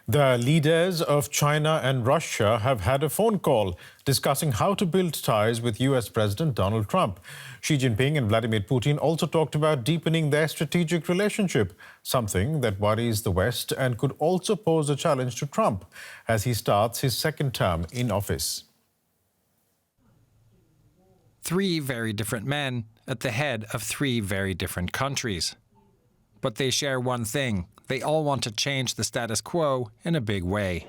The leaders of China and Russia have had a phone call discussing how to build ties with US President Donald Trump. Xi Jinping and Vladimir Putin also talked about deepening their strategic relationship, something that worries the West and could also pose a challenge to Trump as he starts his second term in office. Three very different men at the head of three very different countries. But they share one thing. They all want to change the status quo in a big way.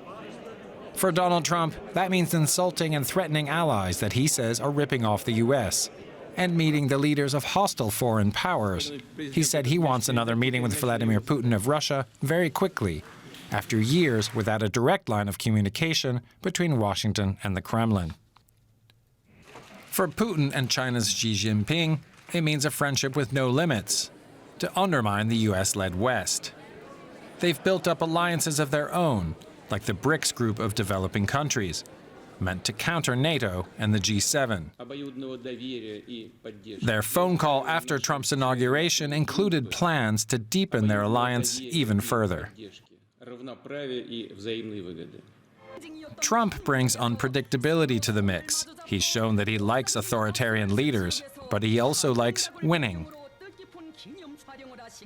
For Donald Trump, that means insulting and threatening allies that he says are ripping off the US, and meeting the leaders of hostile foreign powers. He said he wants another meeting with Vladimir Putin of Russia very quickly, after years without a direct line of communication between Washington and the Kremlin. For Putin and China's Xi Jinping, it means a friendship with no limits, to undermine the US-led West. They've built up alliances of their own, like the BRICS group of developing countries, meant to counter NATO and the G7. Their phone call after Trump's inauguration included plans to deepen their alliance even further. Trump brings unpredictability to the mix. He's shown that he likes authoritarian leaders, but he also likes winning.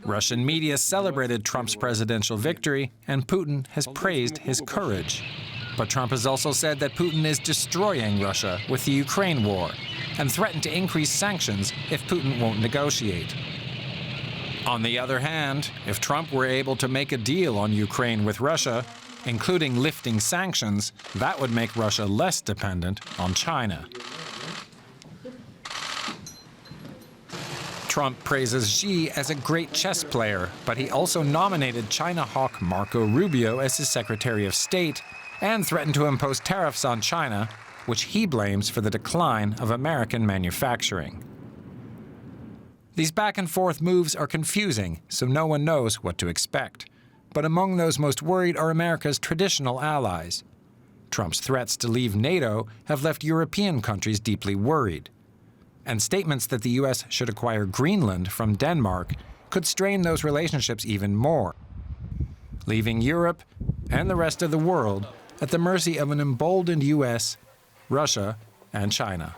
Russian media celebrated Trump's presidential victory, and Putin has praised his courage. But Trump has also said that Putin is destroying Russia with the Ukraine war and threatened to increase sanctions if Putin won't negotiate. On the other hand, if Trump were able to make a deal on Ukraine with Russia, including lifting sanctions, that would make Russia less dependent on China. Trump praises Xi as a great chess player, but he also nominated China hawk Marco Rubio as his Secretary of State and threatened to impose tariffs on China, which he blames for the decline of American manufacturing. These back-and-forth moves are confusing, so no one knows what to expect. But among those most worried are America's traditional allies. Trump's threats to leave NATO have left European countries deeply worried. And statements that the US should acquire Greenland from Denmark could strain those relationships even more, leaving Europe and the rest of the world at the mercy of an emboldened US, Russia, and China.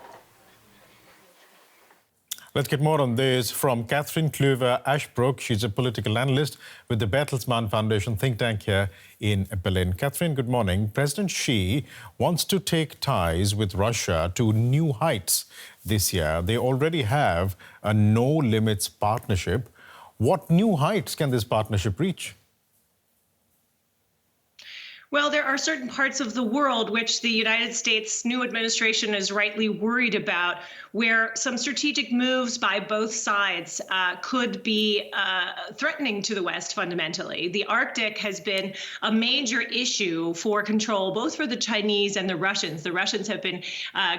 Let's get more on this from Catherine Kluwer-Ashbrook. She's a political analyst with the Bertelsmann Foundation think tank here in Berlin. Catherine, good morning. President Xi wants to take ties with Russia to new heights this year. They already have a no-limits partnership. What new heights can this partnership reach? Well, there are certain parts of the world which the United States' new administration is rightly worried about, where some strategic moves by both sides could be threatening to the West fundamentally. The Arctic has been a major issue for control, both for the Chinese and the Russians. The Russians have been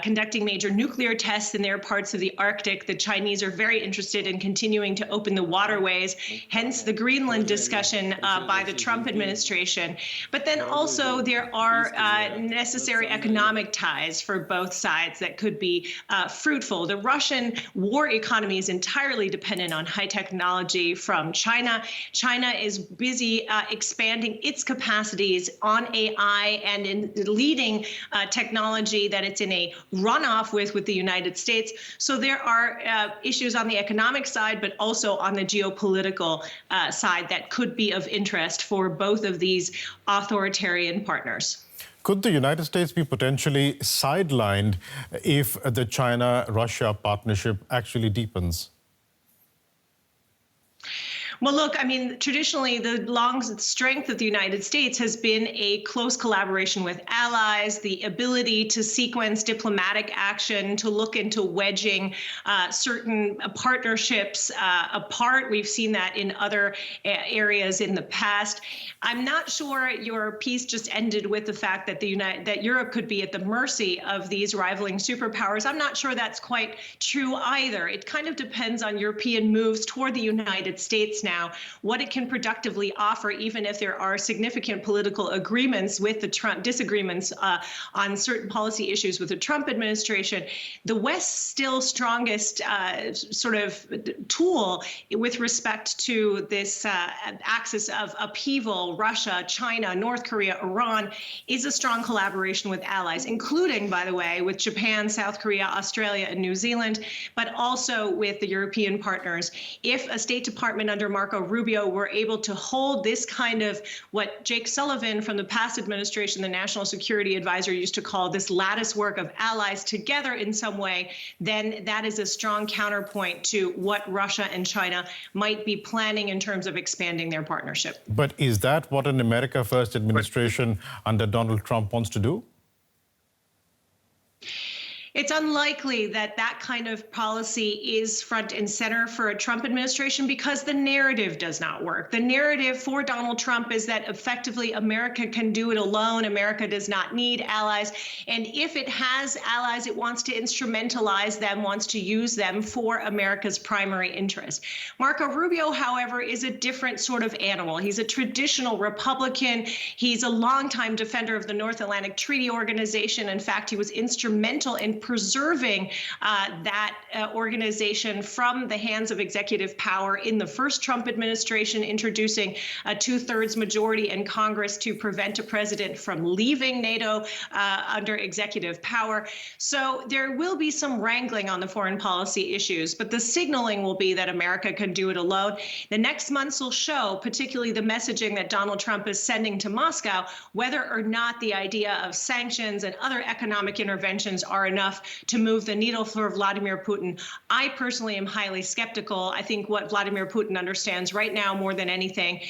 conducting major nuclear tests in their parts of the Arctic. The Chinese are very interested in continuing to open the waterways, hence the Greenland discussion by the Trump administration. But then also there are necessary economic ties for both sides that could be fruitful. The Russian war economy is entirely dependent on high technology from China. China is busy expanding its capacities on AI and in leading technology that it's in a runoff with the United States. So there are issues on the economic side, but also on the geopolitical side that could be of interest for both of these authoritarian partners. Could the United States be potentially sidelined if the China-Russia partnership actually deepens? Well, look, I mean, traditionally, the long strength of the United States has been a close collaboration with allies, the ability to sequence diplomatic action, to look into wedging certain partnerships apart. We've seen that in other areas in the past. I'm not sure your piece just ended with the fact that that Europe could be at the mercy of these rivaling superpowers. I'm not sure that's quite true either. It kind of depends on European moves toward the United States now what it can productively offer, even if there are significant political agreements with the Trump disagreements on certain policy issues with the Trump administration. The West's still strongest sort of tool with respect to this axis of upheaval, Russia, China, North Korea, Iran, is a strong collaboration with allies, including, by the way, with Japan, South Korea, Australia, and New Zealand, but also with the European partners. If a State Department under Marco Rubio were able to hold this kind of what Jake Sullivan from the past administration, the National Security Advisor, used to call this lattice work of allies together in some way, then that is a strong counterpoint to what Russia and China might be planning in terms of expanding their partnership. But is that what an America First administration under Donald Trump wants to do? It's unlikely that that kind of policy is front and center for a Trump administration because the narrative does not work. The narrative for Donald Trump is that effectively America can do it alone. America does not need allies. And if it has allies, it wants to instrumentalize them, wants to use them for America's primary interest. Marco Rubio, however, is a different sort of animal. He's a traditional Republican. He's a longtime defender of the North Atlantic Treaty Organization. In fact, he was instrumental in preserving that organization from the hands of executive power in the first Trump administration, introducing a 2/3 majority in Congress to prevent a president from leaving NATO under executive power. So there will be some wrangling on the foreign policy issues, but the signaling will be that America can do it alone. The next months will show, particularly the messaging that Donald Trump is sending to Moscow, whether or not the idea of sanctions and other economic interventions are enough to move the needle for Vladimir Putin. I personally am highly skeptical. I think what Vladimir Putin understands right now more than anything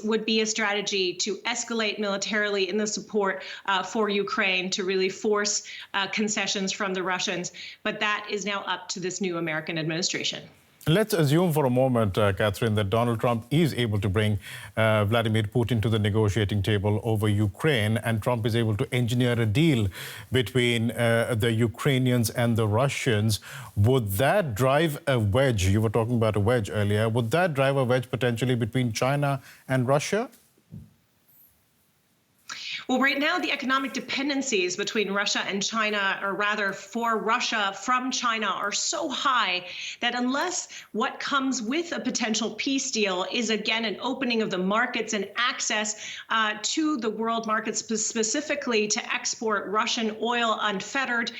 would be a strategy to escalate militarily in the support for Ukraine, to really force concessions from the Russians. But that is now up to this new American administration. Let's assume for a moment, Catherine, that Donald Trump is able to bring Vladimir Putin to the negotiating table over Ukraine, and Trump is able to engineer a deal between the Ukrainians and the Russians. Would that drive a wedge? You were talking about a wedge earlier. Would that drive a wedge potentially between China and Russia? Well, right now, the economic dependencies between Russia and China, or rather for Russia from China, are so high that unless what comes with a potential peace deal is, again, an opening of the markets and access to the world markets, specifically to export Russian oil unfettered,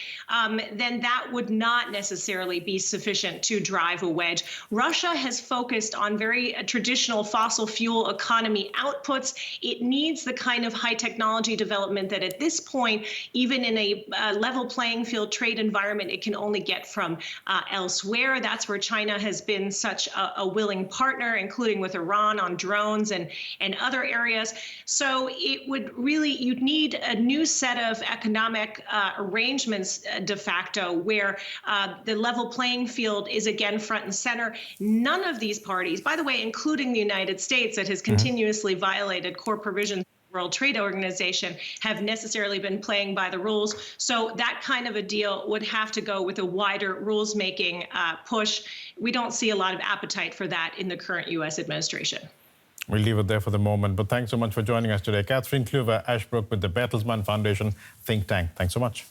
then that would not necessarily be sufficient to drive a wedge. Russia has focused on very traditional fossil fuel economy outputs. It needs the kind of high technology development that at this point, even in a level playing field trade environment, it can only get from elsewhere. That's where China has been such a willing partner, including with Iran on drones and other areas. So it would really, you'd need a new set of economic arrangements de facto where the level playing field is again front and center. None of these parties, by the way, including the United States, that has continuously violated core provisions World Trade Organization, have necessarily been playing by the rules. So that kind of a deal would have to go with a wider rules-making push. We don't see a lot of appetite for that in the current U.S. administration. We'll leave it there for the moment, but thanks so much for joining us today. Catherine Kluwer-Ashbrook with the Bertelsmann Foundation think tank. Thanks so much.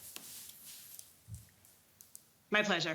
My pleasure.